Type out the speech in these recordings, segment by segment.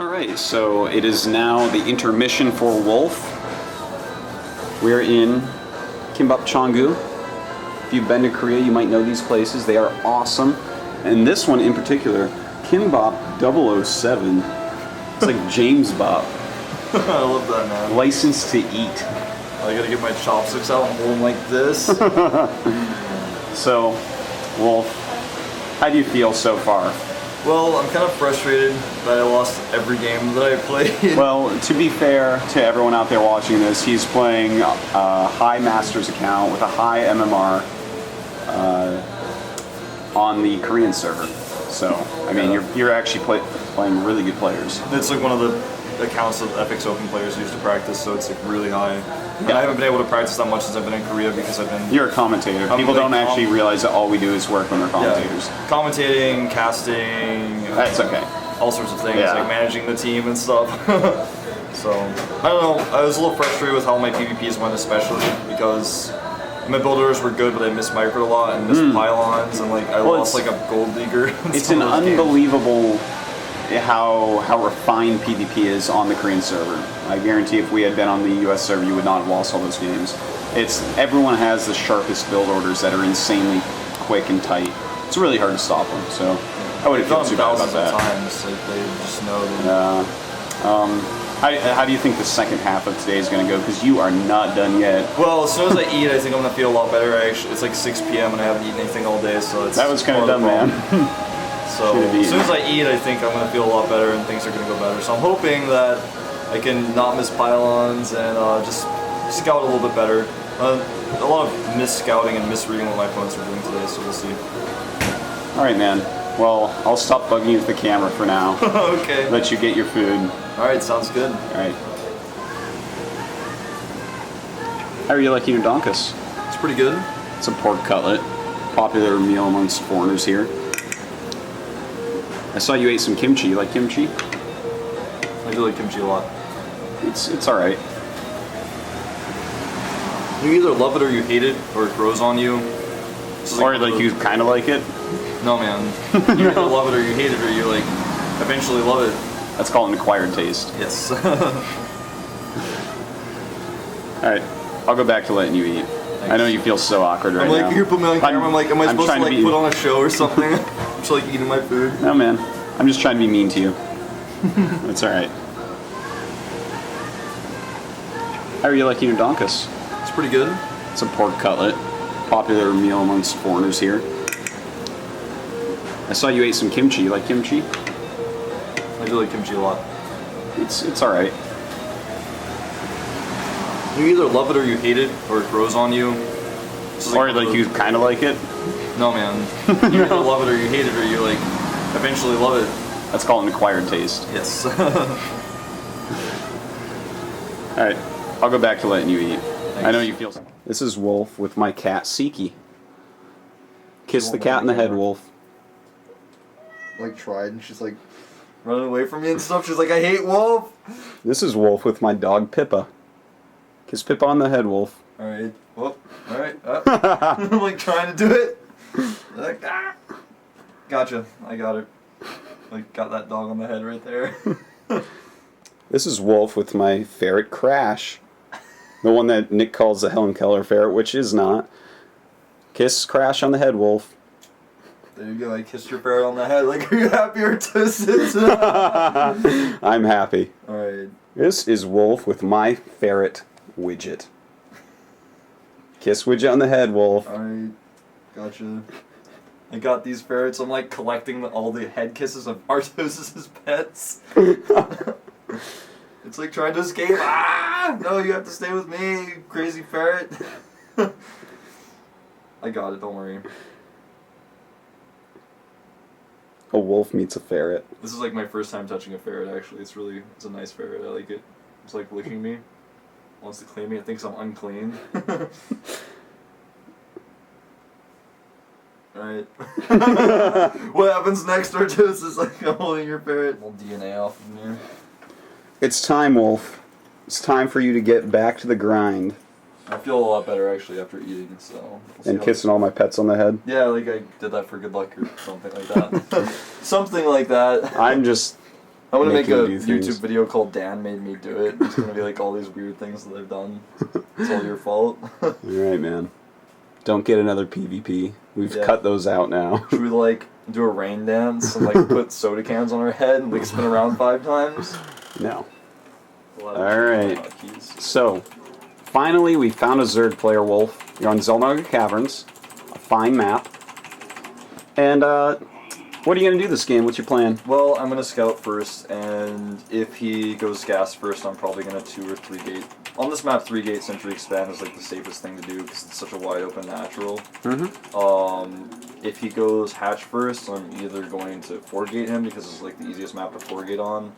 Alright, so it is now the intermission for Wolf. We're in Kimbap Cheonggu. If you've been to Korea, you might know these places. They are awesome. And this one in particular, Kimbap 007. It's like James Bop. I love that, man. License to eat. I gotta get my chopsticks out and hold them like this. So, Wolf, how do you feel so far? Well, I'm kind of frustrated that I lost every game that I played. Well, to be fair to everyone out there watching this, he's playing a high Masters account with a high MMR on the Korean server. So, I mean, you're actually playing really good players. It's like one of the accounts that FX Open players use to practice, so it's like really high. Yeah. I haven't been able to practice that much since I've been in Korea because I've been... You're a commentator. People don't actually realize that all we do is work when we're commentators. Yeah. Commentating, casting... That's okay. All sorts of things, like managing the team and stuff. So, I don't know, I was a little frustrated with how my PvPs went especially because my builders were good, but I missed micro a lot and missed pylons and like I lost like a gold leaguer. It's an unbelievable how refined PvP is on the Korean server. I guarantee if we had been on the US server, you would not have lost all those games. Everyone has the sharpest build orders that are insanely quick and tight. It's really hard to stop them, so I wouldn't feel too bad about that. Times, like they just know them. How do you think the second half of today is going to go? Because you are not done yet. Well, as soon as I eat, I think I'm going to feel a lot better. It's like 6 p.m. and I haven't eaten anything all day, so it's... That was kind of dumb, man. So, as soon as I eat, I think I'm going to feel a lot better and things are going to go better. So I'm hoping that I can not miss pylons and just scout a little bit better. A lot of mis-scouting and misreading what my opponents are doing today, so we'll see. Alright, man. Well, I'll stop bugging you with the camera for now. Okay. Let you get your food. Alright, sounds good. Alright. How are you liking your donkus? It's pretty good. It's a pork cutlet. Popular meal amongst foreigners here. I saw you ate some kimchi. You like kimchi? I do like kimchi a lot. It's alright. You either love it or you hate it, or it grows on you. Or like you kind of like it? No, man. You either love it or you hate it, or you like eventually love it. That's called an acquired taste. Yes. Alright, I'll go back to letting you eat. Thanks. I know you feel so awkward right now. You put me on camera, I'm like, am I supposed to like put on a show or something? I'm just like eating my food. No, man. I'm just trying to be mean to you. It's alright. How are you liking your donkus? It's pretty good. It's a pork cutlet. Popular meal amongst foreigners here. I saw you ate some kimchi. You like kimchi? I do like kimchi a lot. It's alright. You either love it or you hate it, or it grows on you. Or like you kind of like it? No, man. You either love it or you hate it, or you like eventually love it. That's called an acquired taste. Yes. Alright, I'll go back to letting you eat. Thanks. I know you feel... This is Wolf with my cat, Siki. Kiss the cat in the head, Wolf. Like tried, and she's like running away from me and stuff. She's like, I hate Wolf! This is Wolf with my dog, Pippa. Kiss Pippa on the head, Wolf. Alright, well, alright. I'm like trying to do it. Like, ah! Gotcha, I got it. Like, got that dog on the head right there. This is Wolf with my ferret, Crash. The one that Nick calls the Helen Keller ferret, which is not. Kiss Crash on the head, Wolf. There you go, I kissed your ferret on the head. Like, are you happy or twisted? I'm happy. Alright. This is Wolf with my ferret, Widget. Kiss Widget on the head, Wolf. Alright, gotcha. I got these ferrets. I'm like collecting all the head kisses of Artos' pets. It's like trying to escape. Ah! No, you have to stay with me, crazy ferret. I got it, don't worry. A wolf meets a ferret. This is like my first time touching a ferret, actually. It's a nice ferret. I like it. It's like licking me. Wants to clean me. It thinks I'm unclean. Alright. What happens next, Artos? Is like I'm holding your ferret. A little DNA off of me. It's time, Wolf. It's time for you to get back to the grind. I feel a lot better actually after eating, so... And kissing all my pets on the head? Yeah, like I did that for good luck or something like that. Something like that. I'm just I'm gonna make a do YouTube things. video called Dan Made Me Do It. It's gonna be like all these weird things that I've done. It's all your fault. All right, man. Don't get another PvP. We've cut those out now. Should we like do a rain dance and like put soda cans on our head and like spin around 5 times? No. All right. So, finally we found a Zerg player, Wolf. You're on Zelnaga Caverns. A fine map. And, what are you going to do this game? What's your plan? Well, I'm going to scout first, and if he goes gas first, I'm probably going to 2 or 3 gate. On this map, 3 gate Sentry Expand is like the safest thing to do because it's such a wide open natural. If he goes hatch first, I'm either going to 4 gate him because it's like the easiest map to 4 gate on,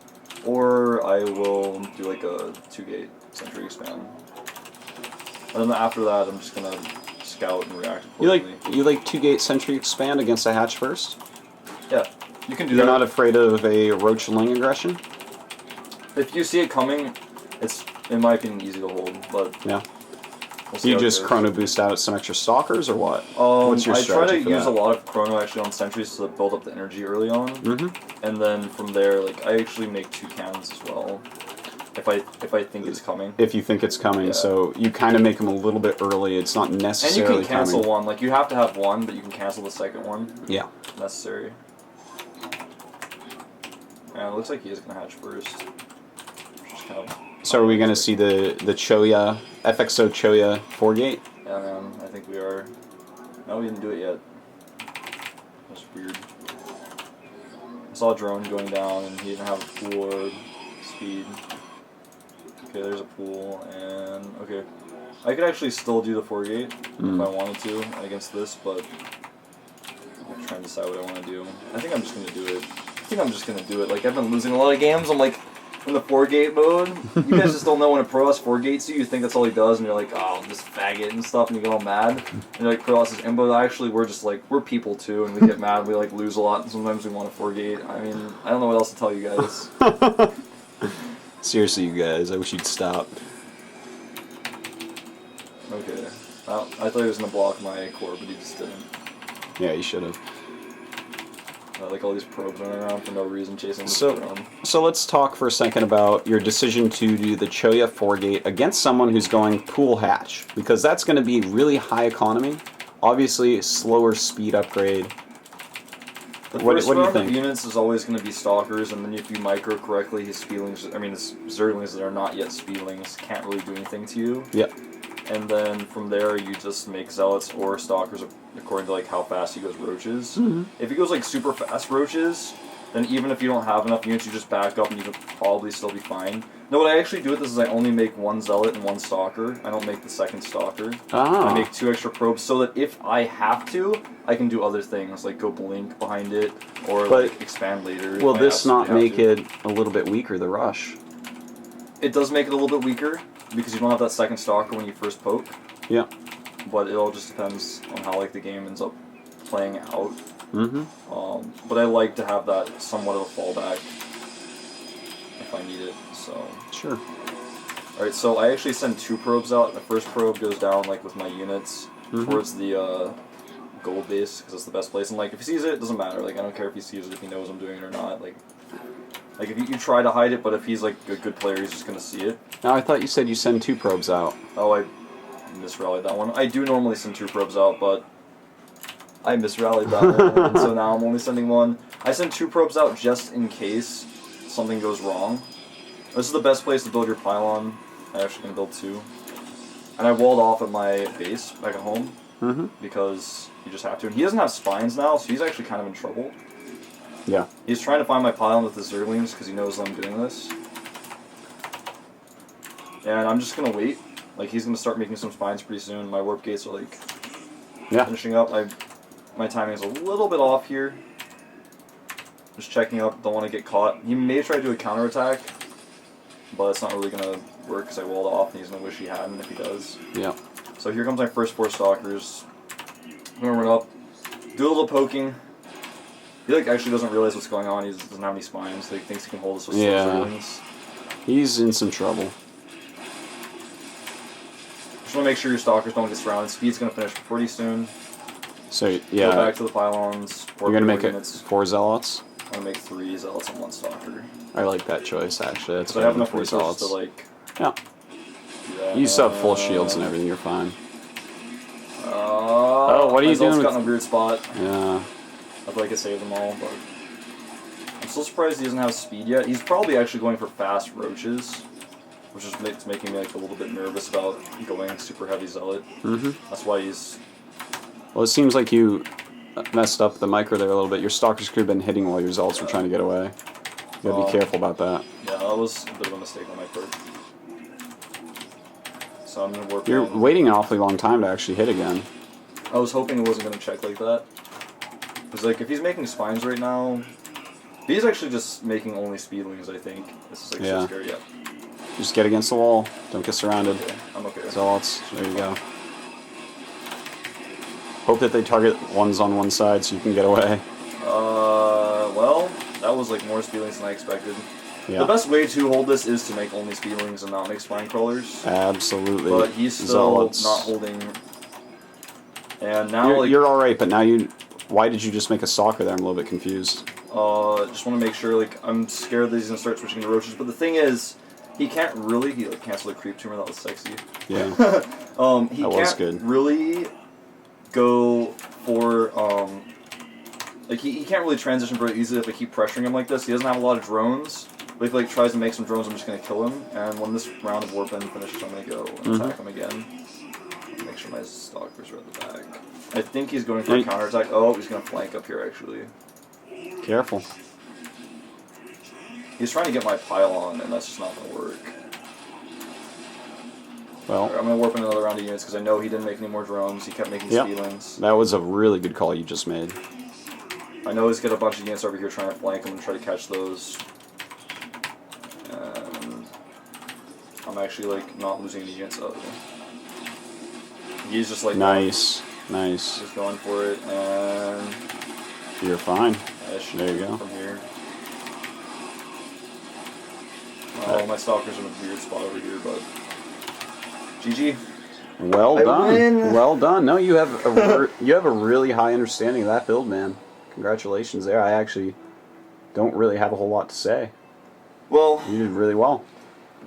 or I will do like a 2 gate Sentry Expand. And then after that, I'm just going to scout and react accordingly. You like 2 gate Sentry Expand against a hatch first? Yeah, you can do You're that. not afraid of a Roach Ling aggression? If you see it coming, it's, in my opinion, easy to hold, but Yeah. we'll Do see you how it just goes. chrono boost out some extra stalkers or what? What's your I try to strategy for use that? a lot of chrono actually on sentries to build up the energy early on, and then from there, like I actually make 2 cannons as well, if I think it's coming. If you think it's coming, so you kind of make them a little bit early. It's not And you necessarily can cancel coming. one. Like you have to have one, but you can cancel the second one. Yeah. If necessary. Yeah, it looks like he is gonna hatch first. Just kind of. So are we going to see the Choya, FXO Choya 4 gate? Yeah, man. I think we are. No, we didn't do it yet. That's weird. I saw a drone going down, and he didn't have a pool or speed. Okay, there's a pool, and okay. I could actually still do the 4 gate if I wanted to against this, but I'm trying to decide what I want to do. I think I'm just gonna do it. Like I've been losing a lot of games. I'm like in the 4 gate mode. You guys just don't know when a Protoss 4 gates you. You think that's all he does, and you're like, oh, this faggot and stuff, and you get all mad. And you're like, Protoss is in, but actually we're just like we're people too, and we get mad. We like lose a lot, and sometimes we want a 4 gate. I mean, I don't know what else to tell you guys. Seriously, you guys, I wish you'd stop. Okay. I thought he was gonna block my core, but he just didn't. Yeah, you should have. Like all these probes running around for no reason chasing the drone. So let's talk for a second about your decision to do the Choya 4 gate against someone who's going pool hatch, because that's going to be really high economy, obviously slower speed upgrade. What do you round think? Of units is always going to be stalkers, and then if you micro correctly, his speedlings, I mean his zerglings that are not yet speedlings can't really do anything to you. Yep. And then from there you just make zealots or stalkers according to like how fast he goes roaches. If he goes like super fast roaches, then even if you don't have enough units, you just back up and you can probably still be fine. No, what I actually do with this is I only make 1 zealot and 1 stalker. I don't make the second stalker. I make 2 extra probes so that if I have to, I can do other things like go blink behind it or like expand later. Will this not make it a little bit weaker, the rush? It does make it a little bit weaker because you don't have that second stalker when you first poke. Yeah. But it all just depends on how like the game ends up playing out. But I like to have that somewhat of a fallback if I need it. So sure. All right, so I actually send 2 probes out. The first probe goes down like with my units towards the gold base because it's the best place. And like if he sees it, it doesn't matter. Like I don't care if he sees it, if he knows I'm doing it or not. Like if you try to hide it, but if he's like a good player, he's just gonna see it. Now I thought you said you send 2 probes out. Oh, I misrallied that one. I do normally send 2 probes out, but I misrallied that one, and so now I'm only sending 1. I send 2 probes out just in case something goes wrong. This is the best place to build your pylon. I'm actually gonna build 2. And I walled off at my base back at home because you just have to. And he doesn't have spines now, so he's actually kind of in trouble. Yeah. He's trying to find my pylon with the zerglings because he knows that I'm doing this. And I'm just gonna wait. Like he's gonna start making some spines pretty soon. My warp gates are like finishing up. My timing is a little bit off here. Just checking up. Don't want to get caught. He may try to do a counterattack, but it's not really gonna work because I walled off, and he's gonna wish he hadn't if he does. Yeah. So here comes my first 4 stalkers. I'm gonna run up, do a little poking. He like actually doesn't realize what's going on. He doesn't have any spines, so he thinks he can hold us with zerglings. He's in some trouble. Just want to make sure your stalkers don't get surrounded. Speed's going to finish pretty soon. So Go back to the pylons. You're gonna make it 4 zealots. I'm gonna make 3 zealots and 1 stalker. I like that choice, actually. That's So I have enough 3 resources zealots. to like. Yeah. Do that. You still have full shields and everything, you're fine. Oh, what are you doing? Got in a weird spot. Yeah. I thought I could save them all, but I'm still surprised he doesn't have speed yet. He's probably actually going for fast roaches, which is making me like a little bit nervous about going super heavy zealot. Mm-hmm. That's why he's. Well, it seems like you messed up the micro there a little bit. Your stalkers could have been hitting while your zealots were trying to get away. You gotta be careful about that. Yeah, that was a bit of a mistake on my part. So I'm gonna work. You're waiting an awfully long time to actually hit again. I was hoping it wasn't gonna check like that. Because like if he's making spines right now, he's actually just making only speedlings. I think this is like so scary. Yeah. Just get against the wall. Don't get surrounded. Okay, I'm okay. Zealots. There you go. Hope that they target ones on one side so you can get away. Well, that was like more speedlings than I expected. Yeah. The best way to hold this is to make only speedlings and not make spine crawlers. Absolutely. But he's still Zealots. not holding. And now you're all right, but now you. Why did you just make a stalker there? I'm a little bit confused. Just want to make sure. Like I'm scared that he's gonna start switching to roaches. But the thing is, he can't really. He like canceled the creep tumor. That was sexy. Yeah. He that was can't good. really go for like he can't really transition very easily if I keep pressuring him like this. He doesn't have a lot of drones. But if he like tries to make some drones, I'm just gonna kill him. And when this round of warp end finishes, I'm gonna go and attack him again. Make sure my stalkers are at the back. I think he's going for a counterattack. Oh, he's gonna flank up here actually. Careful. He's trying to get my pylon, and that's just not gonna work. Well, I'm gonna warp in another round of units because I know he didn't make any more drones. He kept making speedlings. That was a really good call you just made. I know he's got a bunch of units over here trying to flank him and try to catch those. And I'm actually like not losing any units out. He's just like nice. Just going for it, and you're fine. There you go. From here. Oh, my stalker's in a weird spot over here, but GG. Well done. Well done. No, you have a really high understanding of that build, man. Congratulations there. I actually don't really have a whole lot to say. Well, you did really well.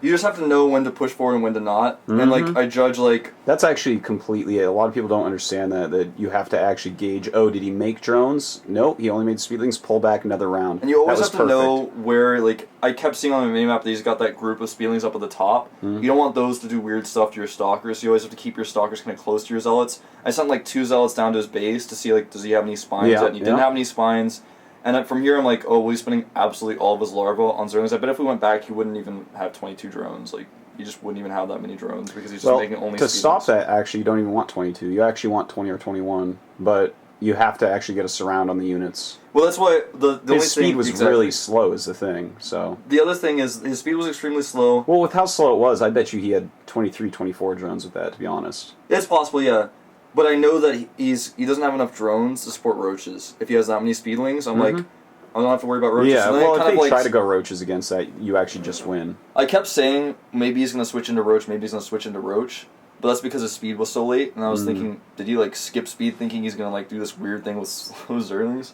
You just have to know when to push forward and when to not. And like I judge like that's actually completely it. A lot of people don't understand that you have to actually gauge, oh, did he make drones? Nope, he only made speedlings, pull back another round. And you always have to know where, like, I kept seeing on the minimap that he's got that group of speedlings up at the top. You don't want those to do weird stuff to your stalkers, so you always have to keep your stalkers kind of close to your zealots. I sent like 2 zealots down to his base to see like does he have any spines yet, and he didn't have any spines. And from here, I'm like, oh, well, he's spending absolutely all of his larvae on zerlings. I bet if we went back, he wouldn't even have 22 drones. Like, he just wouldn't even have that many drones because he's just making only. To stop that, actually, you don't even want 22. You actually want 20 or 21, but you have to actually get a surround on the units. Well, that's why the only his speed was really slow is the thing. So the other thing is his speed was extremely slow. Well, with how slow it was, I bet you he had 23, 24 drones with that. To be honest, it's possible, yeah. But I know that he doesn't have enough drones to support roaches. If he has that many speedlings, I'm like, I don't have to worry about roaches. Yeah, well, if they try to go roaches against that, you actually just win. I kept saying maybe he's going to switch into roach, maybe he's going to switch into roach, but that's because his speed was so late, and I was thinking, did he like skip speed thinking he's going to like do this weird thing with slow zerlings?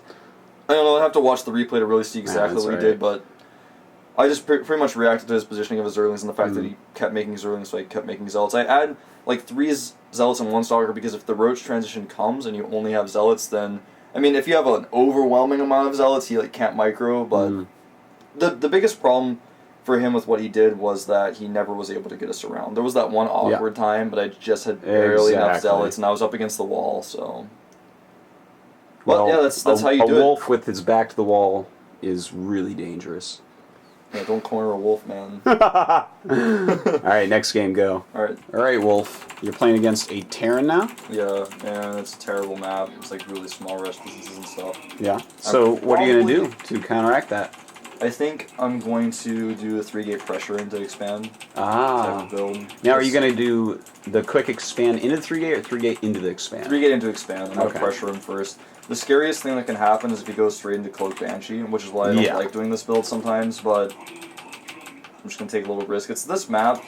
I don't know, I have to watch the replay to really see exactly what he did, but I just pretty much reacted to his positioning of his zerlings and the fact that he kept making zerlings, so I kept making zealots. I add like 3 zealots and 1 stalker because if the roach transition comes and you only have zealots, then I mean, if you have an overwhelming amount of zealots, he like can't micro. But the biggest problem for him with what he did was that he never was able to get us around. There was that one awkward time, but I just had barely enough zealots, and I was up against the wall. So, well, yeah, that's how you do it. A wolf with his back to the wall is really dangerous. Yeah, don't corner a wolf, man. All right, next game, go. All right, Wolf. You're playing against a Terran now? Yeah, and it's a terrible map. It's like really small rest distances and stuff. Yeah. So what are you going to do to counteract that? I think I'm going to do a 3-gate pressure in to expand. Ah. Build. Now, are you going to do the quick expand into the 3-gate or 3-gate into the expand? 3-gate into expand. I'm going to pressure him first. The scariest thing that can happen is if he goes straight into Cloak Banshee, which is why I don't like doing this build sometimes, but I'm just going to take a little risk. It's this map.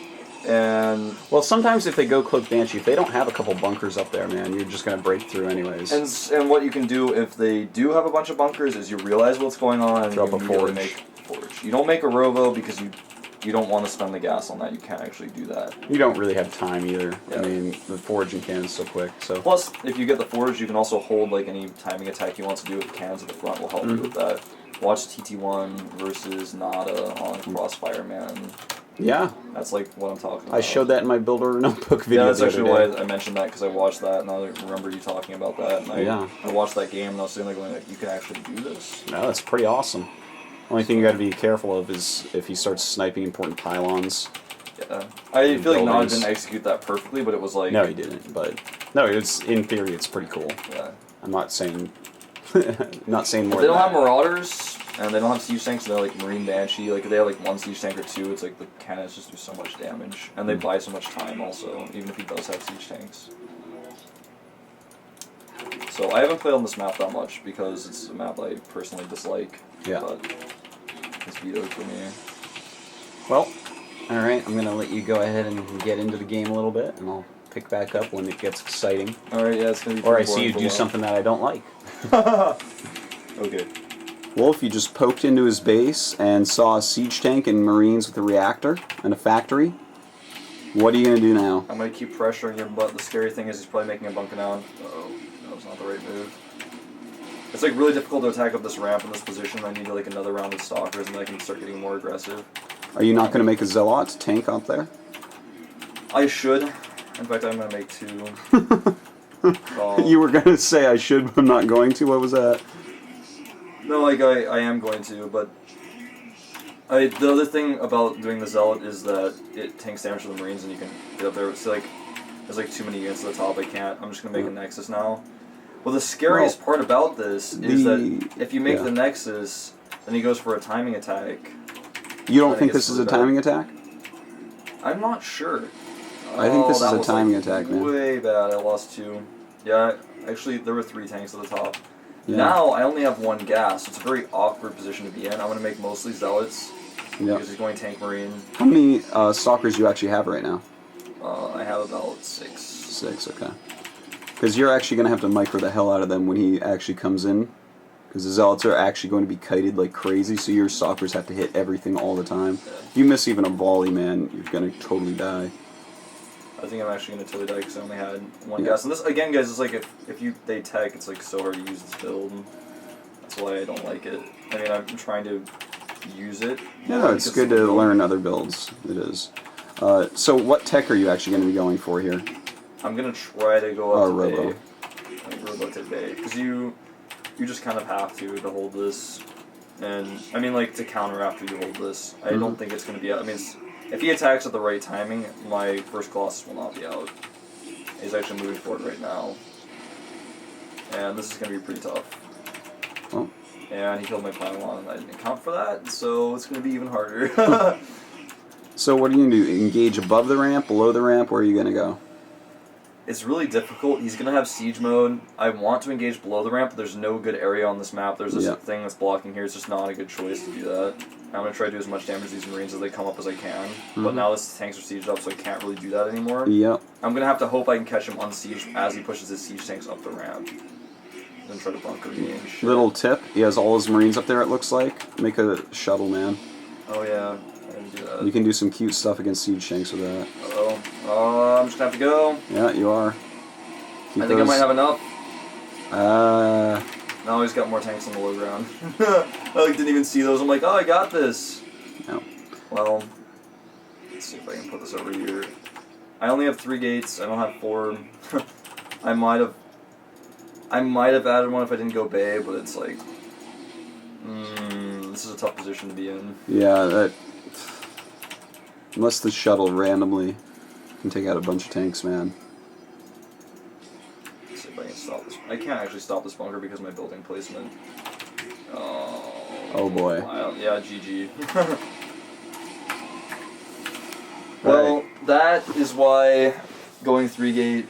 And well, sometimes if they go cloak banshee, if they don't have a couple bunkers up there, man, you're just gonna break through anyways. and what you can do if they do have a bunch of bunkers is you realize what's going on and Drop you a immediately forge. make a forge. You don't make a robo because you don't want to spend the gas on that. You can't actually do that. You don't really have time either. Yeah. I mean, the forging cannon's so quick. So Plus, if you get the forge, you can also hold like any timing attack you want to do with cannons at the front will help you with that. Watch TT1 versus Nada on Crossfire, man. yeah, That's like what I'm talking about. I showed that in my Builder Notebook video. Yeah, that's the actually other why day. I mentioned that, because I watched that and I remember you talking about that. And I watched that game and I was sitting there going, like, you can actually do this? No, that's pretty awesome. Only thing you got to be careful of is if he starts sniping important pylons. Yeah. I feel like Nada buildings. didn't execute that perfectly, but it was like... No, he didn't. But no, it's in theory, it's pretty cool. Yeah. I'm not saying, not saying more. If they don't than have that. Marauders, and they don't have siege tanks, and they're like Marine Banshee, like if they have like one siege tank or two, it's like the cannons just do so much damage. And they buy so much time also, even if he does have siege tanks. So I haven't played on this map that much because it's a map I personally dislike. Yeah. But it's vetoed for me. Well, all right. I'm gonna let you go ahead and get into the game a little bit, and I'll pick back up when it gets exciting. Alright, yeah, it's gonna be Or I pretty see you boring for a do while. something that I don't like. Okay. Wolf, you just poked into his base and saw a siege tank and marines with a reactor and a factory. What are you gonna do now? I'm gonna keep pressuring him, but the scary thing is he's probably making a bunker down. Uh-oh, that was not the right move. It's like really difficult to attack up this ramp in this position. I need like another round of stalkers and then I can start getting more aggressive. Are you not gonna make a zealot to tank up there? I should. In fact, I'm gonna make two. You were gonna say I should, but I'm not going to. What was that? No, like I am going to, but the other thing about doing the zealot is that it tanks damage to the marines and you can get up there. So like, there's like too many units at the top. I can't. I'm just gonna make a nexus now. Well, the scariest part about this is that if you make the nexus, then he goes for a timing attack. You don't I think think this it's is a really bad. timing attack? I'm not sure. I think this is that a was, timing like, attack, man. Way bad. I lost two. Yeah, actually, there were 3 tanks at the top. Yeah. Now I only have 1 gas. So it's a very awkward position to be in. I'm going to make mostly zealots Yeah. because he's going tank marine. How many stalkers you actually have right now? I have about 6. 6, okay. Because you're actually going to have to micro the hell out of them when he actually comes in. Because the zealots are actually going to be kited like crazy, so your stalkers have to hit everything all the time. Yeah. If you miss even a volley, man, you're going to totally die. I think I'm actually going to totally die because I only had 1 Yeah. gas. And this, again, guys, is like if they tech, it's like so hard to use this build. And that's why I don't like it. I mean, I'm trying to use it. Yeah, no, it's good to learn other builds. It is. So what tech are you actually going to be going for here? I'm gonna try to go up to Robo. Bay. Like Robo to Bay. Because you just kind of have to hold this. And, I mean, like, to counter after you hold this. I don't think it's gonna be out. I mean, if he attacks at the right timing, my first Colossus will not be out. He's actually moving forward right now. And this is gonna be pretty tough. Oh. And he killed my pylon, and I didn't account for that, so it's gonna be even harder. So what are you going to do? Engage above the ramp, below the ramp? Where are you going to go? It's really difficult. He's going to have siege mode. I want to engage below the ramp, but there's no good area on this map. There's this thing that's blocking here. It's just not a good choice to do that. I'm going to try to do as much damage to these marines as they come up as I can. But now this tanks are sieged up, so I can't really do that anymore. Yep. I'm going to have to hope I can catch him on siege as he pushes his siege tanks up the ramp. Then try to bunker me and shit. Little tip, he has all his marines up there, it looks like. Make a shuttle, man. Oh yeah, I didn't do that. You can do some cute stuff against siege tanks with that. Uh-oh. I'm just going to have to go. Yeah, you are. Keep I think I might have enough. No, he's got more tanks on the low ground. I like didn't even see those. I'm like, oh, I got this. No. Well, let's see if I can put this over here. I only have 3 gates. I don't have 4. I might have added one if I didn't go Bay, but it's like, this is a tough position to be in. Yeah, that... Unless the shuttle randomly can take out a bunch of tanks, man. Let's see if I can stop this. I can't actually stop this bunker because of my building placement. Oh boy. Yeah, GG. Well, that is why going 3 gate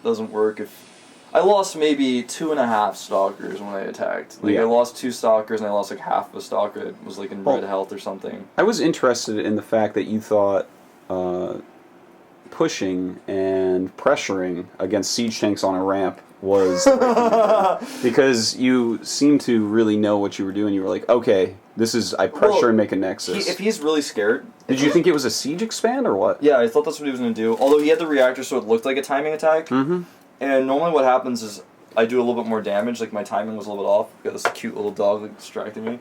doesn't work. If I lost maybe 2.5 stalkers when I attacked. Like I lost 2 stalkers and I lost like half of a stalker that was like in red health or something. I was interested in the fact that you thought pushing and pressuring against siege tanks on a ramp was because you seemed to really know what you were doing. You were like, okay, this is I pressure and make a nexus. If he's really scared, did you think it was a siege expand or what? Yeah, I thought that's what he was going to do. Although he had the reactor, so it looked like a timing attack. Mm-hmm. And normally what happens is I do a little bit more damage. Like my timing was a little bit off. Got this cute little dog like, distracting me.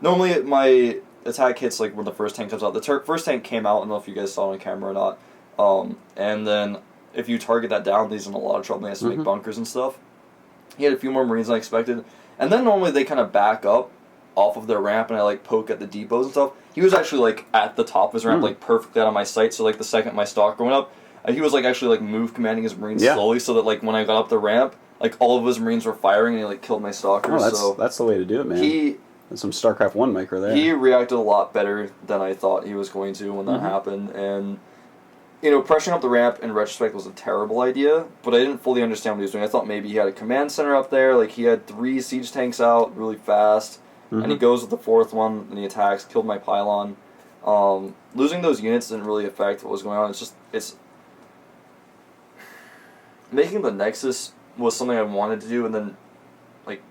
Normally my attack hits like when the first tank comes out. The first tank came out. I don't know if you guys saw it on camera or not. And then if you target that down, he's in a lot of trouble. He has to make bunkers and stuff. He had a few more Marines than I expected. And then normally they kind of back up off of their ramp, and I like poke at the depots and stuff. He was actually like at the top of his ramp, like perfectly out of my sight. So like the second my stalker went up, he was like actually like move commanding his Marines slowly, so that like when I got up the ramp, like all of his Marines were firing, and he like killed my stalker. Oh, that's the way to do it, man. That's some StarCraft 1 micro there. He reacted a lot better than I thought he was going to when that happened, and you know, pressuring up the ramp in retrospect was a terrible idea, but I didn't fully understand what he was doing. I thought maybe he had a command center up there, like he had 3 siege tanks out really fast, and he goes with the 4th one, and he attacks, killed my pylon. Losing those units didn't really affect what was going on. It's making the Nexus was something I wanted to do, and then, like,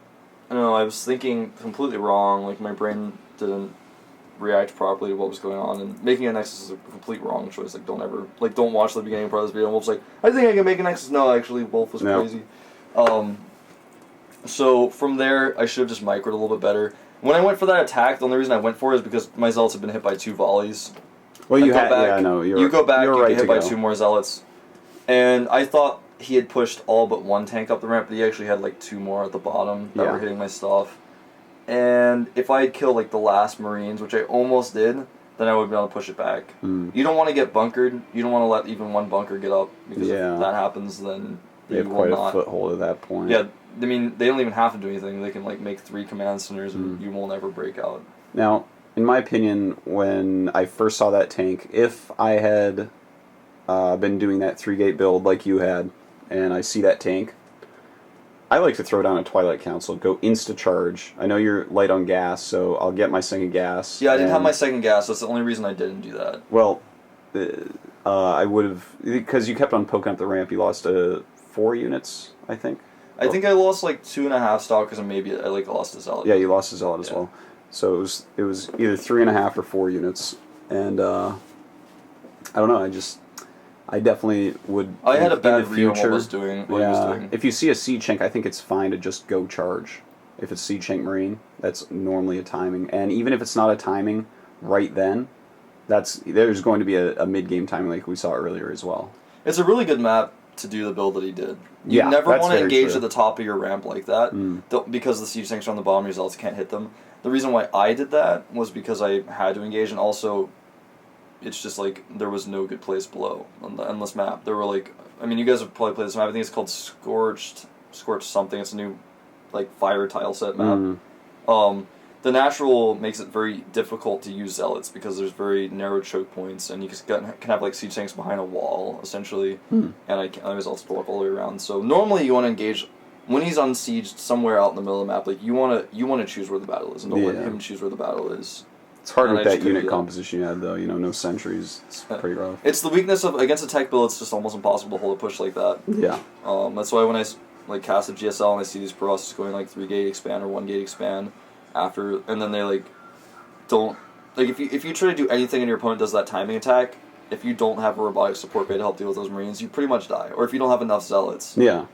I don't know, I was thinking completely wrong, like my brain didn't react properly to what was going on, and making a Nexus is a complete wrong choice. Like, don't watch the beginning part of this video, and Wolf's like, I think I can make a Nexus. No, actually, Wolf was crazy. So, from there, I should have just microed a little bit better. When I went for that attack, the only reason I went for it is because my Zealots had been hit by 2 volleys. Well, you had, yeah, no, you go back, you right get hit by 2 more Zealots. And I thought he had pushed all but 1 tank up the ramp, but he actually had like 2 more at the bottom that were hitting my stuff. And if I had killed like the last Marines, which I almost did, then I would be able to push it back. You don't want to get bunkered. You don't want to let even 1 bunker get up, because if that happens, then they have quite a foothold at that point. Yeah, I mean, they don't even have to do anything. They can like make 3 command centers, and you will never break out. Now, in my opinion, when I first saw that tank, if I had been doing that 3-gate build like you had, and I see that tank, I like to throw down a Twilight Council, go insta-charge. I know you're light on gas, so I'll get my second gas. Yeah, I didn't have my second gas. That's the only reason I didn't do that. Well, I would have, because you kept on poking up the ramp, you lost 4 units, I think. I think I lost like 2.5 stalkers, and maybe I like lost a Zealot. Yeah, you lost a Zealot as well. So it was either 3.5 or 4 units, and I don't know. I definitely would. I had a bad read on what he was doing. If you see a siege tank, I think it's fine to just go charge. If it's siege tank Marine, that's normally a timing, and even if it's not a timing right then, there's going to be a mid-game timing like we saw earlier as well. It's a really good map to do the build that he did. You never want to engage at the top of your ramp like that, because the siege tanks are on the bottom, your Zealots can't hit them. The reason why I did that was because I had to engage, and also it's just like there was no good place below on the endless map. There were like, I mean, you guys have probably played this map. I think it's called Scorched something. It's a new like fire tile set map. The natural makes it very difficult to use Zealots because there's very narrow choke points, and you can have like siege tanks behind a wall essentially, and I was also block all the way around. So normally you want to engage when he's unsieged somewhere out in the middle of the map. Like you want to choose where the battle is, and don't let him choose where the battle is. It's hard with that unit composition you had, though. You know, no sentries. It's pretty rough. It's the weakness of against a tech build. It's just almost impossible to hold a push like that. Yeah. That's why when I like cast a GSL and I see these Protoss going like 3-gate expand or 1-gate expand after, and then they like don't like if you try to do anything and your opponent does that timing attack, if you don't have a robotic support bay to help deal with those Marines, you pretty much die. Or if you don't have enough Zealots. Yeah.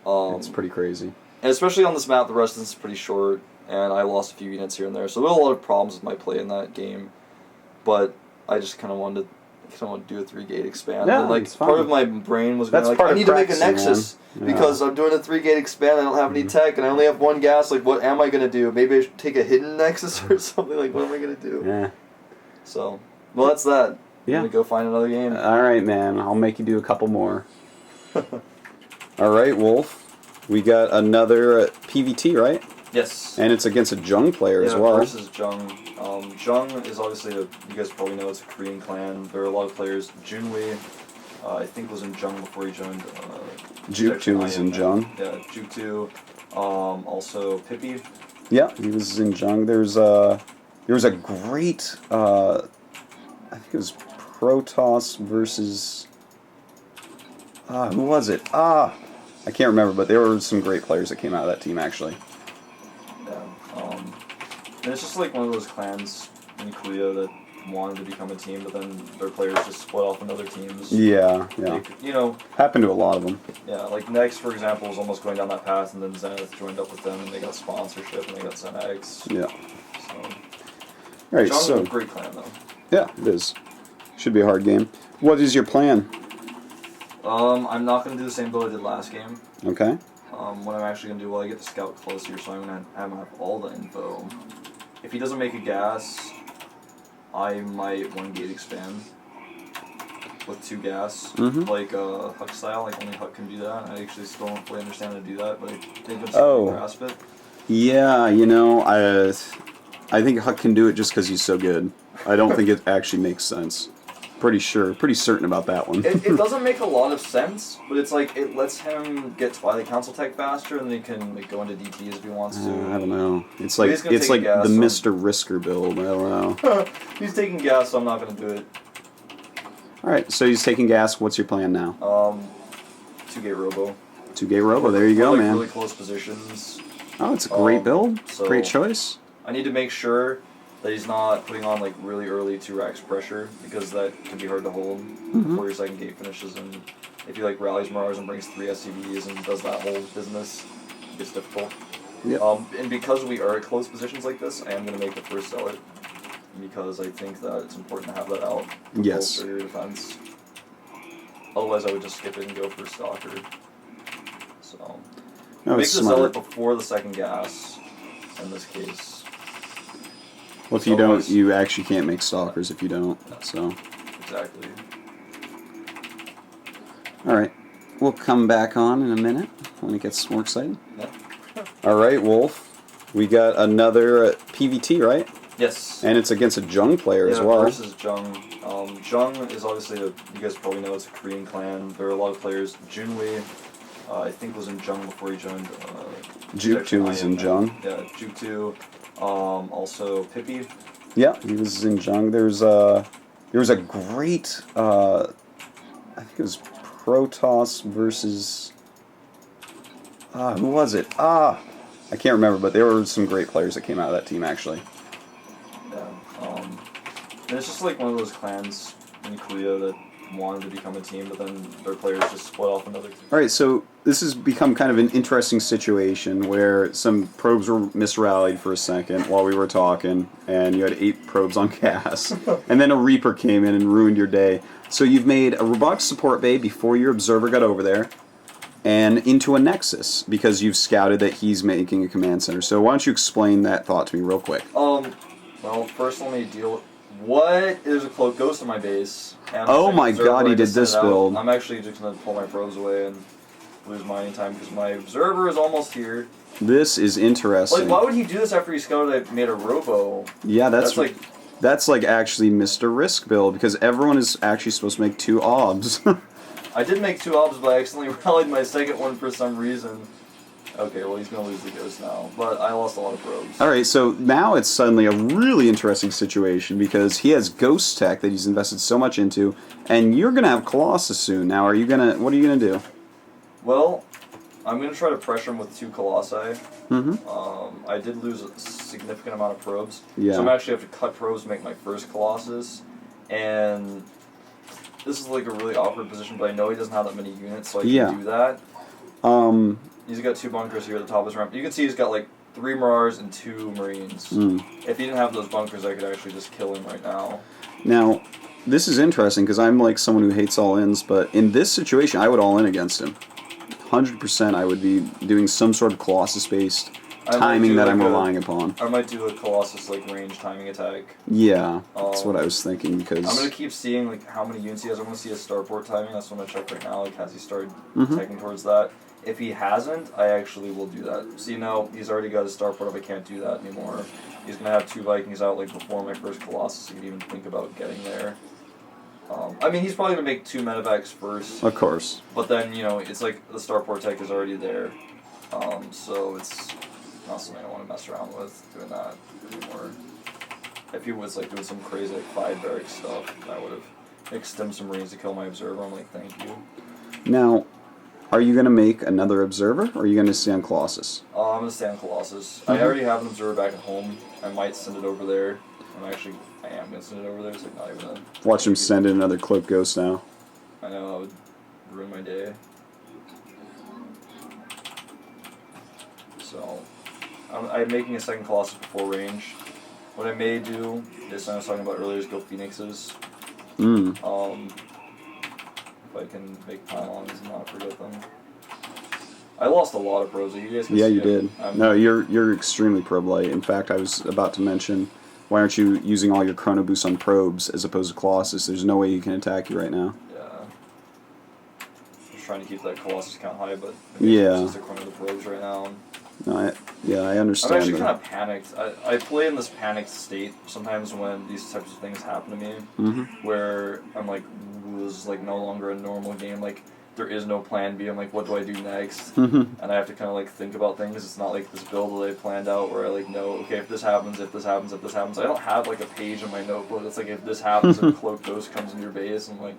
It's pretty crazy. And especially on this map, the rest is pretty short. And I lost a few units here and there, so there were a lot of problems with my play in that game. But I just kind of wanted to do a 3-gate expand. Yeah, and, like part of my brain was going like, I need to make a Nexus because I'm doing a 3-gate expand. I don't have any tech, and I only have 1 gas. Like, what am I going to do? Maybe I should take a hidden Nexus or something. Like, what am I going to do? Yeah. So, well, that's that. Yeah. I'm gonna go find another game. All right, man. I'll make you do a couple more. All right, Wolf. We got another PVT, right? Yes. And it's against a Jung player as well. Versus Jung. Jung is obviously you guys probably know it's a Korean clan. There are a lot of players. Junwei, I think was in Jung before he joined. Juke2 was in Jung. Yeah, Juke2. Also Pippi. Yeah, he was in Jung. There was a great I think it was Protoss versus. Who was it? I can't remember, but there were some great players that came out of that team actually. Yeah. And it's just like one of those clans in Korea that wanted to become a team, but then their players just split off into other teams. Yeah. Like, you know. Happened to a lot of them. Yeah, like Next, for example, was almost going down that path, and then Zenith joined up with them, and they got sponsorship, and they got Zenex. Yeah. So. All right. John's So. a great clan, though. Yeah, it is. Should be a hard game. What is your plan? I'm not going to do the same build I did last game. Okay. What I'm actually going to do, well, I get the scout close here, so I'm going to have all the info. If he doesn't make a gas, I might 1 gate expand with 2 gas, like Huck style, like only Huck can do that. I actually still don't fully understand how to do that, but I think I'm starting to grasp it. Yeah, you know, I think Huck can do it just because he's so good. I don't think it actually makes sense. Pretty certain about that one. It doesn't make a lot of sense, but it's like it lets him get Twilight Council tech faster, and then he can like go into DTs if he wants to. I don't know. It's So like he's gonna it's take like gas, the so- Mr. Risker build. I don't know. He's taking gas, so I'm not gonna do it. All right, so he's taking gas. What's your plan now? 2 gate robo. 2-gate robo. There you go, like man. Really close positions. Oh, it's a great build. so- Great choice. I need to make sure that he's not putting on like really early 2 racks pressure, because that can be hard to hold before your second gate finishes. And if he like rallies Mars and brings 3 SCVs and does that whole business, it gets difficult. Yep. And because we are at close positions like this, I am going to make the first zealot, because I think that it's important to have that out. Yes. For your defense. Otherwise, I would just skip it and go for stalker. So No, make it's the smart. zealot before the second gas. In this case. Well, if you don't, you actually can't make stalkers if you don't. So. Exactly. All right, we'll come back on in a minute when it gets more exciting. Yeah. All right, Wolf. We got another PVT, right? Yes. And it's against a Jung player as Yeah, well. versus Jung. Jung is obviously you guys probably know it's a Korean clan. There are a lot of players. Junwei, I think was in Jung before he joined. Juke was in Jung. Yeah, Juke. Also Pippi. Yeah, he was in Jung. There was a great I think it was Protoss versus who was it? I can't remember, but there were some great players that came out of that team actually. Yeah. And it's just like one of those clans in Korea that wanted to become a team, but then their players just split off another team. All right, so this has become kind of an interesting situation where some probes were misrallied for a second while we were talking, and you had 8 probes on gas, and then a Reaper came in and ruined your day. So you've made a robotic support bay before your observer got over there, and into a Nexus because you've scouted that he's making a command center. So why don't you explain that thought to me real quick? Well, first let me deal with... What? There's a cloak ghost in my base. And Oh my god, he did this build. I'm actually just going to pull my probes away and lose mining time because my observer is almost here. This is interesting. Like, why would he do this after he scouted I made a robo? Yeah, that's like actually Mr. Risk build because everyone is actually supposed to make 2 obs. I did make 2 obs, but I accidentally rallied my second one for some reason. Okay, well, he's going to lose the ghost now, but I lost a lot of probes. Alright, so now it's suddenly a really interesting situation because he has ghost tech that he's invested so much into, and you're going to have Colossus soon. Now, what are you going to do? Well, I'm going to try to pressure him with 2 Colossi. Mm-hmm. I did lose a significant amount of probes, Yeah. so I'm actually have to cut probes to make my first Colossus, and this is like a really awkward position, but I know he doesn't have that many units, so I can do that. He's got 2 bunkers here at the top of his ramp. You can see he's got like 3 Mirars and 2 Marines. If he didn't have those bunkers, I could actually just kill him right now. Now, this is interesting because I'm like someone who hates all-ins, but in this situation, I would all-in against him. 100% I would be doing some sort of Colossus-based timing that I'm relying upon. I might do a Colossus like range timing attack. Yeah, that's what I was thinking because... I'm going to keep seeing like how many units he has. I want to see his starport timing. That's what I'm going to check right now. Like, has he started taking towards that? If he hasn't, I actually will do that. See, now he's already got his starport if I can't do that anymore. He's going to have 2 Vikings out like before my first Colossus. You could even think about getting there. I mean, he's probably going to make 2 medevacs first. Of course. But then, you know, it's like the starport tech is already there. So it's not something I want to mess around with doing that anymore. if he was like doing some crazy like 5 barrack stuff, I would have extended some Marines to kill my observer. I'm like, thank you. Now, are you going to make another observer, or are you going to stay on Colossus? I'm gonna stay on Colossus. I already have an observer back at home. I might send it over there. I am gonna send it over there. It's like not even a... Watch him send in another Cloak Ghost now. I know, that would ruin my day. So, I'm making a second Colossus before range. What I may do is, I was talking about earlier, is go Phoenixes. If I can make pylons and not forget them. I lost a lot of probes. You guys can Yeah, see you them. did. No, you're extremely probe light. In fact, I was about to mention, why aren't you using all your chrono boosts on probes as opposed to Colossus? There's no way he can attack you right now. Yeah. Just trying to keep that Colossus count high, but Yeah. just the chrono the probes right now. No, I understand. I'm actually that. kind of panicked. I play in this panicked state sometimes when these types of things happen to me, where I'm like, this is like no longer a normal game. Like, there is no plan B. I'm like, what do I do next? And I have to kind of like think about things. It's not like this build that I planned out where I like know, okay, if this happens, if this happens, if this happens. I don't have like a page in my notebook. It's like, if this happens, if Cloak Ghost comes in your base, I'm like,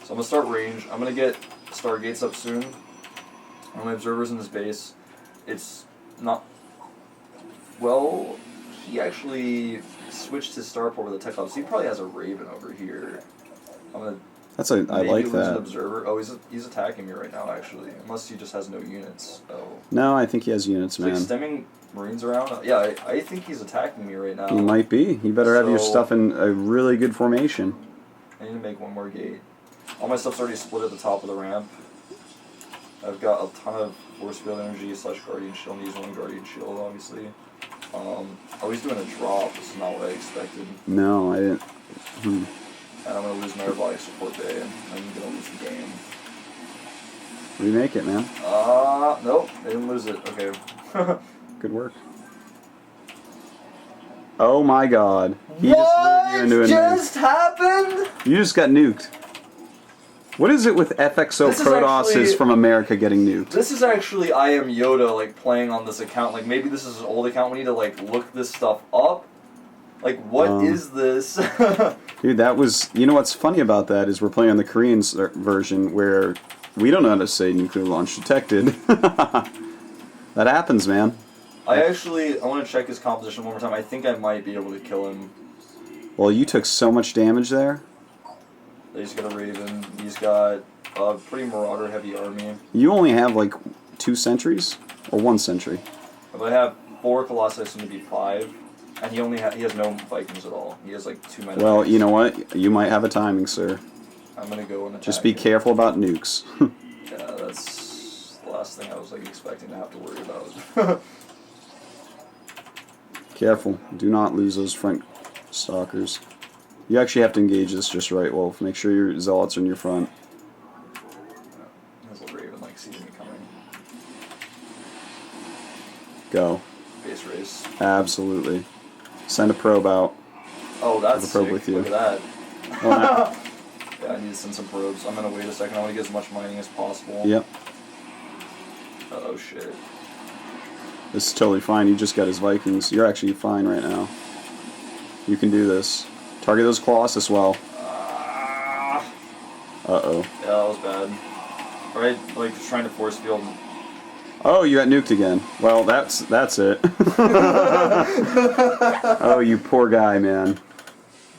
so I'm gonna start range. I'm gonna get Stargates up soon. And my observers in his base. It's not... Well, he actually switched his starport with a tech ops. He probably has a Raven over here. I'm gonna... I like lose an that. observer. Oh, he's attacking me right now, actually. Unless he just has no units. Oh. No, I think he has units, He's like man. stemming Marines around. Yeah, I think he's attacking me right now. He might be. You better have your So- stuff in a really good formation. I need to make one more gate. All my stuff's already split at the top of the ramp. I've got a ton of force field energy / guardian shield. I'm using one guardian shield, obviously. Oh, he's doing a drop. This is not what I expected. No, I didn't. And I'm gonna lose my robotic support bay, and I'm gonna lose the game. Remake it, man. Nope, I didn't lose it. Okay. Good work. Oh my god. He What just moved you into a nuke. happened? You just got nuked. What is it with FXO This is Protosses actually- from America getting nuked? This is actually I Am Yoda, like, playing on this account. Like, maybe this is an old account. We need to, like, look this stuff up. Like, what is this? Dude, that was... You know what's funny about that is we're playing on the Korean version where we don't know how to say nuclear launch detected. That happens, man. I want to check his composition one more time. I think I might be able to kill him. Well, you took so much damage there. He's got a Raven. He's got a pretty Marauder-heavy army. You only have, like, 2 sentries? Or 1 sentry? But I have 4 Colossi, soon to be 5. And he has no Vikings at all. He has, like, 2 men. Well, you know what? You might have a timing, sir. I'm gonna go and attack Just be him. careful about nukes. Yeah, that's the last thing I was, like, expecting to have to worry about. Careful. Do not lose those front stalkers. You actually have to engage this just right, Wolf. Make sure your zealots are in your front. There's a Raven, like, sees me coming. Go. Base race. Absolutely. Send a probe out. Oh, that's The probe sick. with you. Look at that. Well, Yeah, I need to send some probes. I'm gonna wait a second. I want to get as much mining as possible. yep. Oh, shit. This is totally fine. You just got his Vikings. You're actually fine right now. You can do this. Target those Colossus well. Uh-oh. Yeah, that was bad. Right, like, just trying to force field. Oh, you got nuked again. Well, that's it. Oh, you poor guy, man.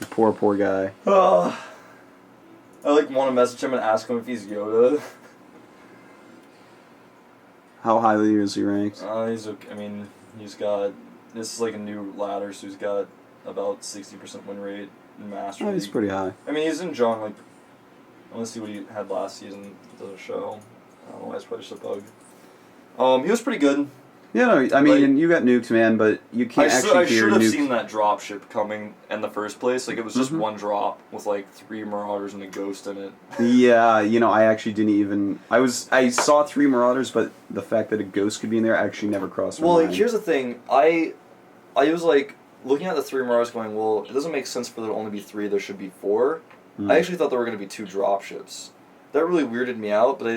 You poor guy. I, like, want to message him and ask him if he's Yoda. How highly is he ranked? He's okay. I mean, he's got... This is, like, a new ladder, so he's got about 60% win rate in Master Oh, he's League. pretty high. I mean, he's in John, like... I want to see what he had last season. It doesn't show. I don't know why it's probably just a bug. He was pretty good. Yeah, no, I mean, Like- you got nuked, man, but you can't I actually hear should have nuked. seen that drop ship coming in the first place. Like, it was just one drop with, like, 3 Marauders and a Ghost in it. Yeah, you know, I actually didn't even... I saw 3 Marauders, but the fact that a Ghost could be in there actually never crossed my Well, mind. like, here's the thing. I was, like, looking at the 3 Marauders going, well, it doesn't make sense for there to only be 3, there should be 4. I actually thought there were going to be 2 drop ships. That really weirded me out, but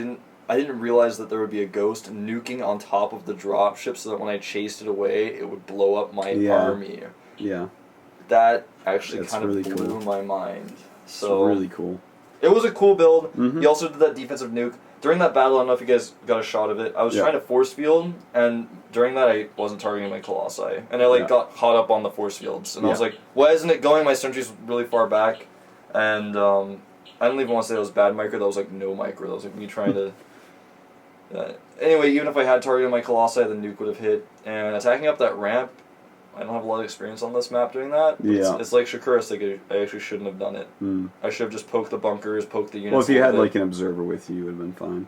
I didn't realize that there would be a Ghost nuking on top of the drop ship so that when I chased it away, it would blow up my army. Yeah. that actually That's kind of really blew cool. my mind. It's So really cool. it was a cool build. Mhm. He also did that defensive nuke. During that battle, I don't know if you guys got a shot of it. I was Yeah. trying to force field, and during that, I wasn't targeting my Colossi. And I Yeah. got caught up on the force fields. And I was Yeah. like, why isn't it going? My sentry's really far back. And I don't even want to say that was bad micro. That was like no micro. That was like me trying to... anyway, even if I had targeted my Colossi, the nuke would have hit. And attacking up that ramp, I don't have a lot of experience on this map doing that. But Yeah. it's like Shakura said, I actually shouldn't have done it. Mm. I should have just poked the bunkers, poked the units. Well, if a you little had bit. like an observer with you, it would have been fine.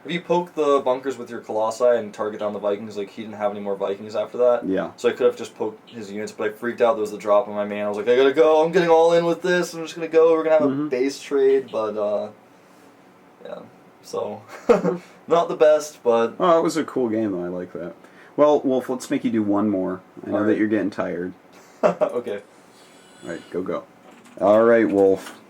If you poke the bunkers with your Colossi and target down the Vikings, like he didn't have any more Vikings after that. Yeah. So I could have just poked his units, but I freaked out. There was the drop on my man. I was like, I gotta go. I'm getting all in with this. I'm just gonna go. We're gonna have a base trade, but yeah. So not the best, but Oh, it was a cool game though. I like that. Well, Wolf, let's make you do one more. I know All that right. you're getting tired. okay. All right, go. All right, Wolf.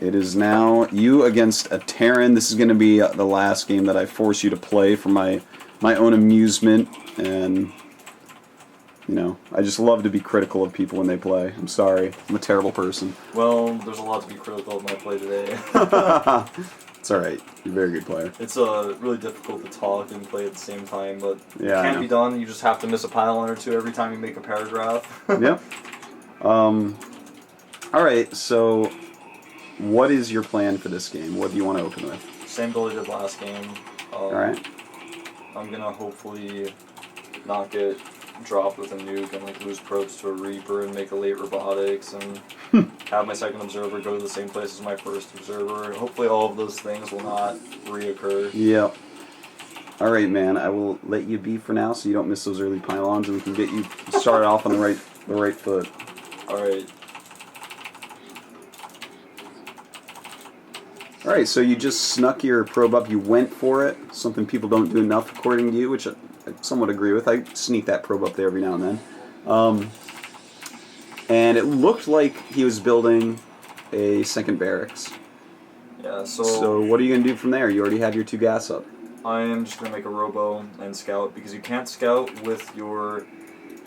It is now you against a Terran. This is going to be the last game that I force you to play for my own amusement, and you know, I just love to be critical of people when they play. I'm sorry, I'm a terrible person. Well, there's a lot to be critical of my play today. It's all right. You're a very good player. It's really difficult to talk and play at the same time, but Yeah, I it can know. be done. You just have to miss a pylon or two every time you make a paragraph. Yep. All right. So, what is your plan for this game? What do you want to open with? Same build I did last game. All right. I'm gonna hopefully not get dropped with a nuke and like lose probes to a Reaper and make a late robotics and have my second observer go to the same place as my first observer. Hopefully all of those things will not reoccur. Yep. All right, man. I will let you be for now, so you don't miss those early pylons, and we can get you started off on the right foot. Alright. All right. So you just snuck your probe up. You went for it. Something people don't do enough, according to you, which I somewhat agree with. I sneak that probe up there every now and then. And it looked like he was building a second barracks. Yeah, So what are you gonna do from there? You already have your 2 gas up. I am just gonna make a robo and scout because you can't scout with your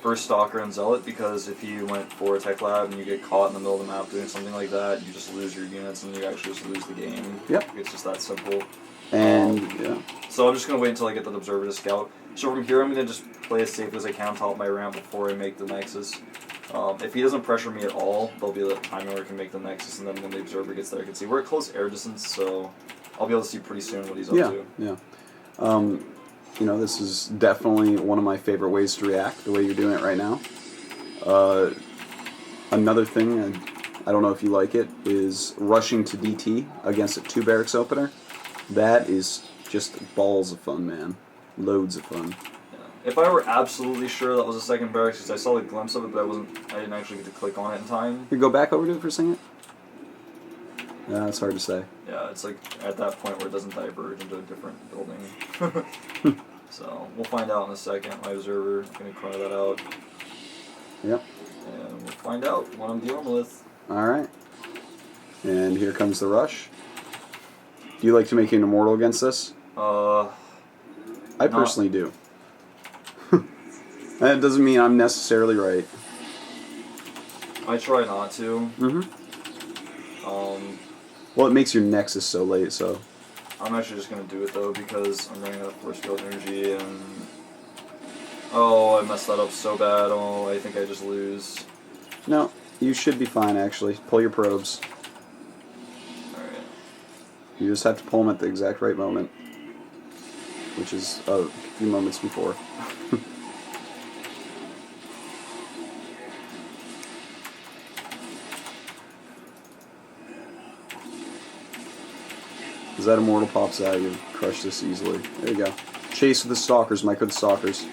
first stalker and zealot because if you went for a tech lab and you get caught in the middle of the map doing something like that, you just lose your units and you actually just lose the game. Yep. It's just that simple. And yeah. So I'm just gonna wait until I get that observer to scout. So from here I'm gonna just play as safe as I can on top of my ramp before I make the nexus. If he doesn't pressure me at all, there'll be the time where I can make the nexus, and then when the observer gets there, I can see. We're at close air distance, so I'll be able to see pretty soon what he's up to. Yeah. You know, this is definitely one of my favorite ways to react, the way you're doing it right now. Another thing, I don't know if you like it, is rushing to DT against a 2 barracks opener. That is just balls of fun, man. Loads of fun. If I were absolutely sure that was a second barracks, because I saw the glimpse of it, but I didn't actually get to click on it in time. Here, go back over to it for a second. Yeah, it's hard to say. Yeah, it's like at that point where it doesn't diverge into a different building. So we'll find out in a second. My observer is going to cry that out. Yep. And we'll find out what I'm dealing with. All right. And here comes the rush. Do you like to make an immortal against this? I personally do. That doesn't mean I'm necessarily right. I try not to. Well, it makes your nexus so late, so. I'm actually just going to do it though because I'm running out of force field energy and... Oh, I messed that up so bad. Oh, I think I just lose. No, you should be fine, actually. Pull your probes. Alright. You just have to pull them at the exact right moment. Which is a few moments before. As that immortal pops out, you crush this easily. There you go. Chase with the stalkers, Mike with the stalkers.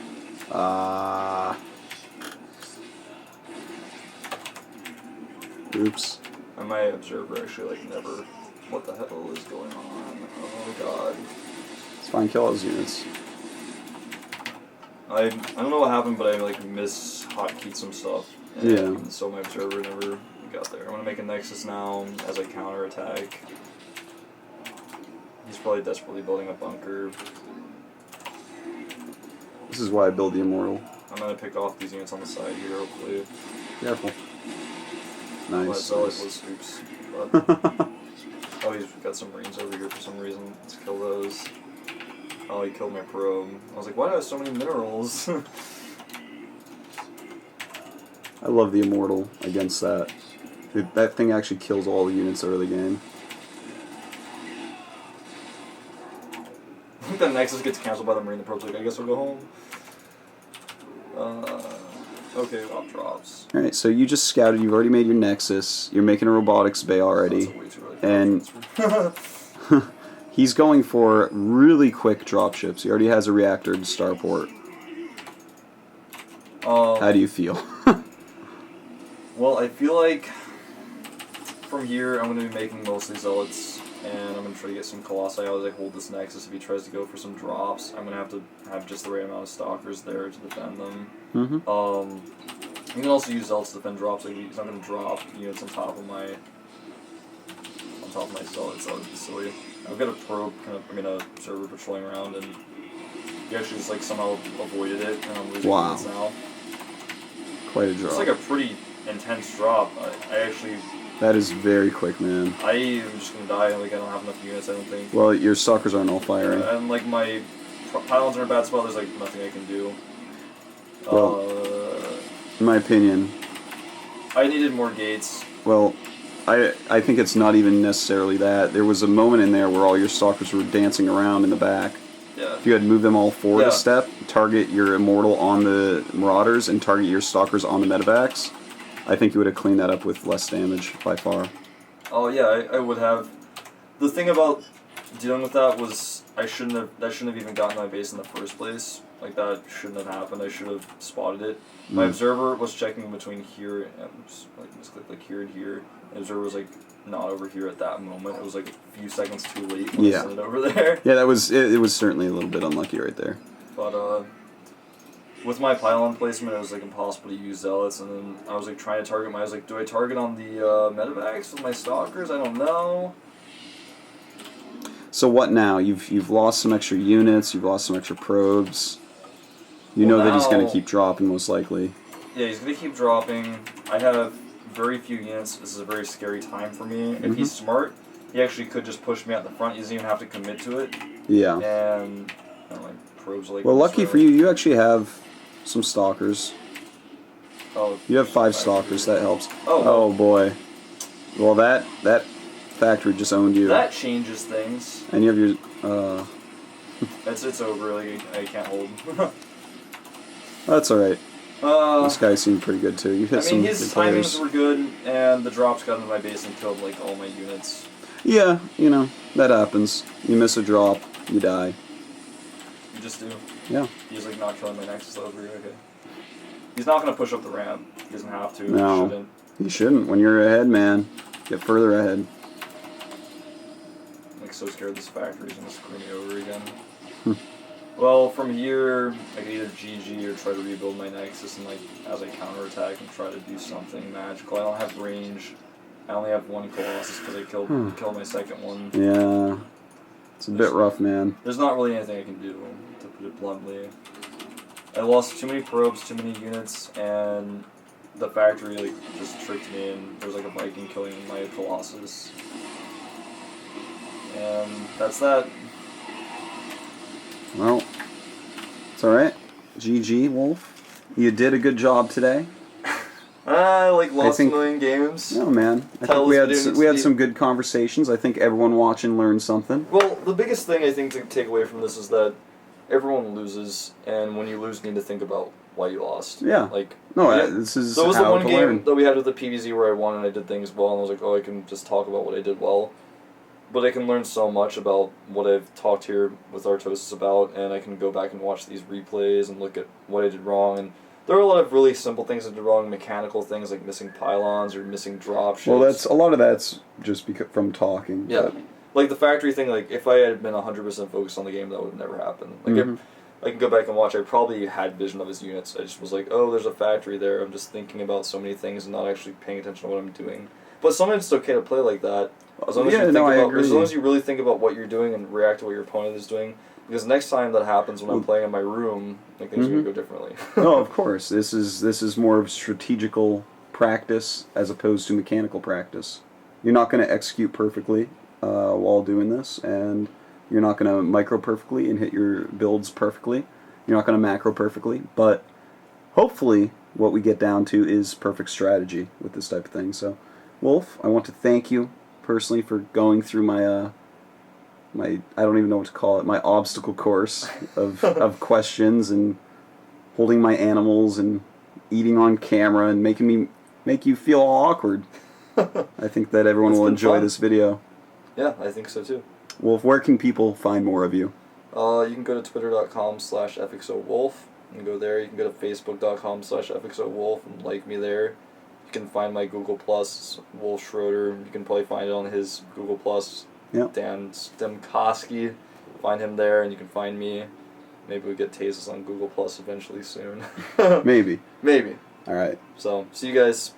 Oops. And my observer actually like never... What the hell is going on? Oh god. It's fine, kill those units. I don't know what happened, but I like mis-hotkeyed some stuff. And Yeah. so my observer never got there. I'm gonna make a nexus now as I counterattack. He's probably desperately building a bunker. This is why I build the immortal. I'm gonna pick off these units on the side here, hopefully. Careful. Nice. But Zealot nice. was oops. But, oh, he's got some Marines over here for some reason. Let's kill those. Oh, he killed my probe. I was like, why do I have so many minerals? I love the Immortal against that. That thing actually kills all the units early game. I think the Nexus gets cancelled by the Marine. The probe's like, I guess we'll go home. Okay, well, drops. Alright, so you just scouted, you've already made your Nexus, you're making a robotics bay already, That's a way too early and transfer. he's going for really quick dropships. He already has a reactor to starport. How do you feel? Well, I feel like from here I'm going to be making mostly Zealots, and I'm going to try to get some Colossi out as I hold this Nexus. If he tries to go for some drops, I'm going to have just the right amount of Stalkers there to defend them. You can also use Zealots to defend drops. Like, he's not going to drop units on top of my Zealots. That would be silly. I've got a probe, a server patrolling around, and he actually just like somehow avoided it, and I'm losing units now. Quite a drop. It's like a pretty intense drop. I actually... That is very quick, man. I am just gonna die. Like, I don't have enough units, I don't think. Well, your Stalkers aren't all firing. And like my pylons are in a bad spot. There's like nothing I can do. Well, in my opinion, I needed more gates. well, I think it's not even necessarily that. There was a moment in there where all your Stalkers were dancing around in the back. Yeah. If you had moved them all forward a step, target your Immortal on the Marauders and target your Stalkers on the Medevacs, I think you would have cleaned that up with less damage by far. Oh yeah, I would have. The thing about dealing with that was that shouldn't have even gotten my base in the first place. Like, that shouldn't have happened. I should have spotted it. My observer was checking between here and misclicked like here and here. The observer was like not over here at that moment. It was like a few seconds too late when I sent it over there. Yeah, that was it was certainly a little bit unlucky right there. But with my pylon placement, it was like impossible to use Zealots, and then I was like trying to target I was like, do I target on the Medevacs with my Stalkers? I don't know. So what now? You've lost some extra units. You've lost some extra probes. You know that he's going to keep dropping, most likely. Yeah, he's going to keep dropping. I have very few units. This is a very scary time for me. If he's smart, he actually could just push me out the front. He doesn't even have to commit to it. Yeah. And my probes are like... Well, lucky for you, you actually have some Stalkers. Oh, You have 5 Stalkers. That helps. Oh boy. Well, that factory just owned you. That changes things. And you have your... It's over. Like, I can't hold. That's alright. This guy seemed pretty good, too. You hit some his good players. timings were good, and the drops got into my base and killed, like, all my units. Yeah, you know, that happens. You miss a drop, you die. You just do. Yeah. He's, like, not killing my Nexus. That was really okay. He's not going to push up the ramp. He doesn't have to. No. He shouldn't. You shouldn't. When you're ahead, man, get further ahead. I'm, like, so scared this factory's going to screw me over again. Well, from here, I can either GG or try to rebuild my Nexus and, like, as I counterattack and try to do something magical. I don't have range. I only have 1 Colossus because I killed my second one. Yeah. It's a bit rough, man. There's not really anything I can do, to put it bluntly. I lost too many probes, too many units, and the factory, like, just tricked me, and there was, like, a Viking killing my Colossus. And that's that. Well, it's alright. GG, Wolf. You did a good job today. I lost a million games. No, man. I think we had some good conversations. I think everyone watching learned something. Well, the biggest thing I think to take away from this is that everyone loses, and when you lose, you need to think about why you lost. Yeah. Like, this is so it was how the one to game learn. that we had with the PVZ where I won and I did things well, and I was like, oh, I can just talk about what I did well. But I can learn so much about what I've talked here with Artosis about, and I can go back and watch these replays and look at what I did wrong. And there are a lot of really simple things I did wrong, mechanical things like missing pylons or missing drop ships. Well, a lot of that's just from talking. Yeah. Like the factory thing, like if I had been 100% focused on the game, that would have never happened. Like if I can go back and watch, I probably had vision of his units. I just was like, oh, there's a factory there. I'm just thinking about so many things and not actually paying attention to what I'm doing. But sometimes it's okay to play like that. As long as as long as you really think about what you're doing and react to what your opponent is doing. Because next time that happens when I'm playing in my room, like things are gonna go differently. No, of course. This is more of strategical practice as opposed to mechanical practice. You're not going to execute perfectly while doing this, and you're not going to micro perfectly and hit your builds perfectly. You're not going to macro perfectly, but hopefully what we get down to is perfect strategy with this type of thing. So, Wolf, I want to thank you personally for going through my I don't even know what to call it, my obstacle course of questions and holding my animals and eating on camera and make you feel all awkward. I think that everyone will enjoy this video. Yeah, I think so too. Wolf, where can people find more of you? You can go to twitter.com/fxowolf and go there. You can go to facebook.com/fxowolf and like me there. You can find my Google Plus, Wolf Schroeder. You can probably find it on his Google Plus. Yep. Dan Stemkowski. Find him there, and you can find me. Maybe we get Tazes on Google Plus eventually soon. Maybe. Maybe. All right. So, see you guys.